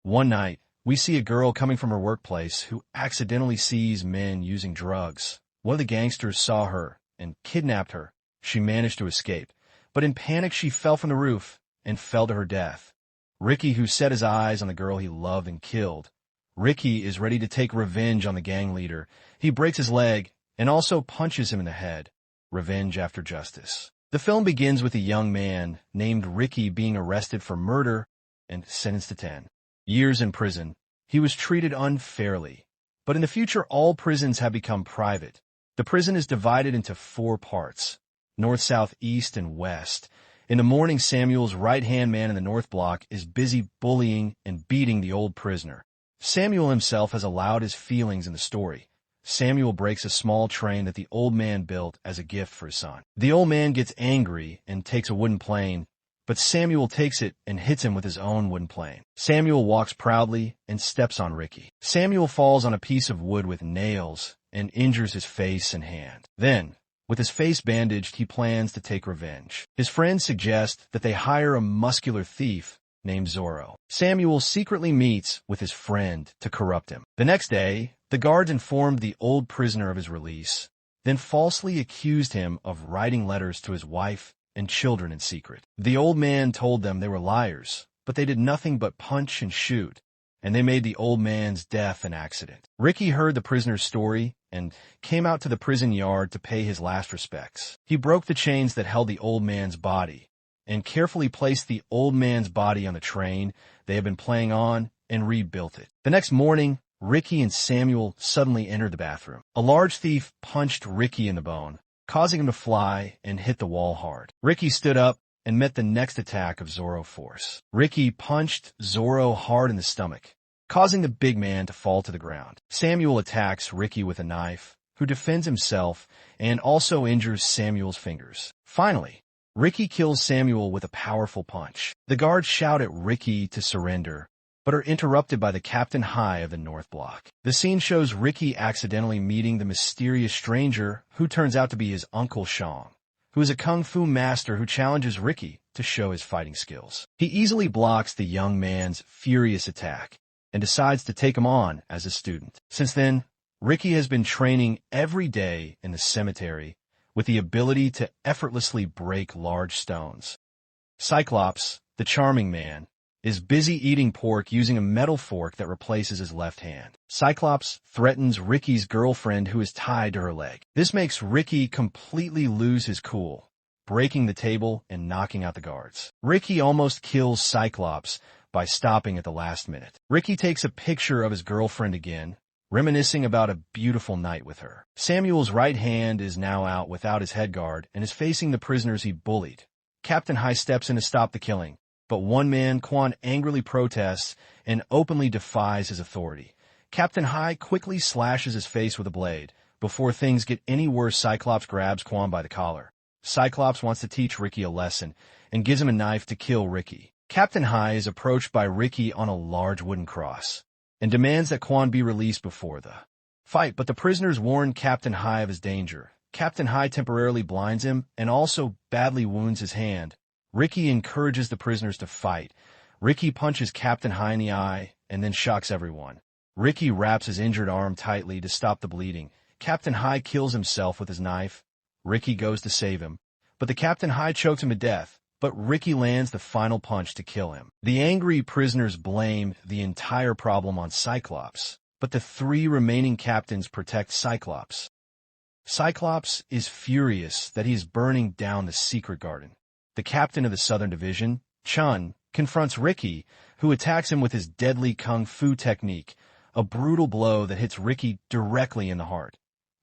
One night, we see a girl coming from her workplace who accidentally sees men using drugs. One of the gangsters saw her and kidnapped her. She managed to escape, but in panic she fell from the roof and fell to her death. Ricky, who set his eyes on the girl he loved and killed. Ricky is ready to take revenge on the gang leader. He breaks his leg and also punches him in the head. Revenge after justice. The film begins with a young man named Ricky being arrested for murder and sentenced to 10 years in prison. He was treated unfairly. But in the future, all prisons have become private. The prison is divided into 4 parts: north, south, east, and west. In the morning, Samuel's right-hand man in the north block is busy bullying and beating the old prisoner. Samuel himself has allowed his feelings in the story. Samuel breaks a small train that the old man built as a gift for his son. The old man gets angry and takes a wooden plane, but Samuel takes it and hits him with his own wooden plane. Samuel walks proudly and steps on Ricky. Samuel falls on a piece of wood with nails and injures his face and hand. Then, with his face bandaged, he plans to take revenge. His friends suggest that they hire a muscular thief named Zorro. Samuel secretly meets with his friend to corrupt him. The next day, the guards informed the old prisoner of his release, then falsely accused him of writing letters to his wife and children in secret. The old man told them they were liars, but they did nothing but punch and shoot, and they made the old man's death an accident. Ricky heard the prisoner's story and came out to the prison yard to pay his last respects. He broke the chains that held the old man's body and carefully placed the old man's body on the train they had been playing on and rebuilt it. The next morning, Ricky and Samuel suddenly entered the bathroom. A large thief punched Ricky in the bone, causing him to fly and hit the wall hard. Ricky stood up and met the next attack of Zorro force. Ricky punched Zorro hard in the stomach, causing the big man to fall to the ground. Samuel attacks Ricky with a knife, who defends himself and also injures Samuel's fingers. Finally, Ricky kills Samuel with a powerful punch. The guards shout at Ricky to surrender, but are interrupted by the Captain High of the North Block. The scene shows Ricky accidentally meeting the mysterious stranger who turns out to be his Uncle Shang, who is a kung fu master who challenges Ricky to show his fighting skills. He easily blocks the young man's furious attack and decides to take him on as a student. Since then, Ricky has been training every day in the cemetery with the ability to effortlessly break large stones. Cyclops, the charming man, is busy eating pork using a metal fork that replaces his left hand. Cyclops threatens Ricky's girlfriend who is tied to her leg. This makes Ricky completely lose his cool, breaking the table and knocking out the guards. Ricky almost kills Cyclops by stopping at the last minute. Ricky takes a picture of his girlfriend again, reminiscing about a beautiful night with her. Samuel's right hand is now out without his headguard and is facing the prisoners he bullied. Captain High steps in to stop the killing, but one man, Quan, angrily protests and openly defies his authority. Captain High quickly slashes his face with a blade. Before things get any worse, Cyclops grabs Quan by the collar. Cyclops wants to teach Ricky a lesson and gives him a knife to kill Ricky. Captain High is approached by Ricky on a large wooden cross and demands that Quan be released before the fight, but the prisoners warn Captain High of his danger. Captain High temporarily blinds him and also badly wounds his hand. Ricky encourages the prisoners to fight. Ricky punches Captain High in the eye and then shocks everyone. Ricky wraps his injured arm tightly to stop the bleeding. Captain High kills himself with his knife. Ricky goes to save him, but the Captain High chokes him to death. But Ricky lands the final punch to kill him. The angry prisoners blame the entire problem on Cyclops, but the 3 remaining captains protect Cyclops. Cyclops is furious that he is burning down the secret garden. The captain of the Southern Division, Chun, confronts Ricky, who attacks him with his deadly kung fu technique, a brutal blow that hits Ricky directly in the heart.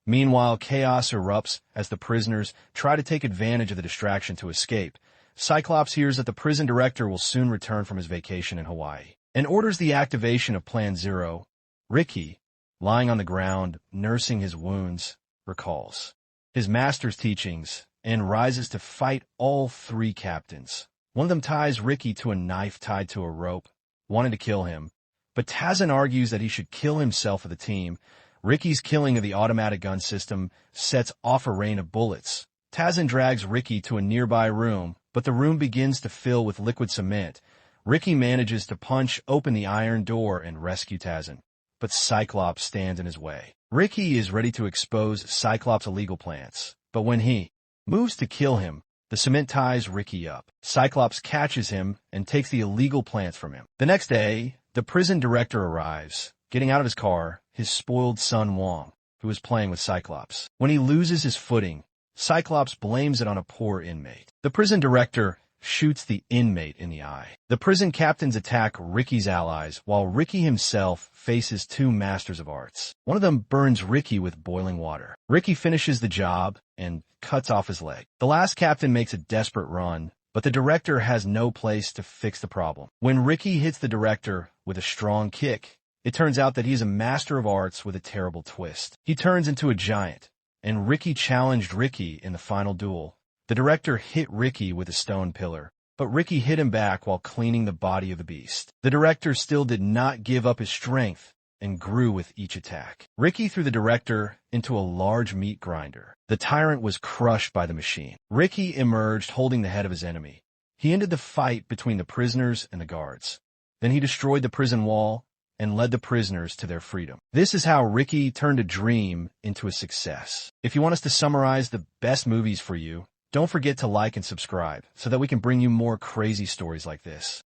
Meanwhile, chaos erupts as the prisoners try to take advantage of the distraction to escape. Cyclops hears that the prison director will soon return from his vacation in Hawaii and orders the activation of Plan Zero. Ricky, lying on the ground, nursing his wounds, recalls his master's teachings and rises to fight all 3 captains. One of them ties Ricky to a knife tied to a rope, wanting to kill him, but Tazan argues that he should kill himself for the team. Ricky's killing of the automatic gun system sets off a rain of bullets. Tazan drags Ricky to a nearby room, but the room begins to fill with liquid cement. Ricky manages to punch open the iron door and rescue Tazin, but Cyclops stands in his way. Ricky is ready to expose Cyclops' illegal plans, but when he moves to kill him, the cement ties Ricky up. Cyclops catches him and takes the illegal plants from him. The next day, the prison director arrives, getting out of his car his spoiled son Wong, who is playing with Cyclops. When he loses his footing, Cyclops blames it on a poor inmate. The prison director shoots the inmate in the eye. The prison captains attack Ricky's allies, while Ricky himself faces two masters of arts. One of them burns Ricky with boiling water. Ricky finishes the job and cuts off his leg. The last captain makes a desperate run, but the director has no place to fix the problem. When Ricky hits the director with a strong kick, it turns out that he's a master of arts with a terrible twist. He turns into a giant, and Ricky challenged Ricky in the final duel. The director hit Ricky with a stone pillar, but Ricky hit him back while cleaning the body of the beast. The director still did not give up his strength and grew with each attack. Ricky threw the director into a large meat grinder. The tyrant was crushed by the machine. Ricky emerged holding the head of his enemy. He ended the fight between the prisoners and the guards. Then he destroyed the prison wall and led the prisoners to their freedom. This is how Ricky turned a dream into a success. If you want us to summarize the best movies for you, don't forget to like and subscribe so that we can bring you more crazy stories like this.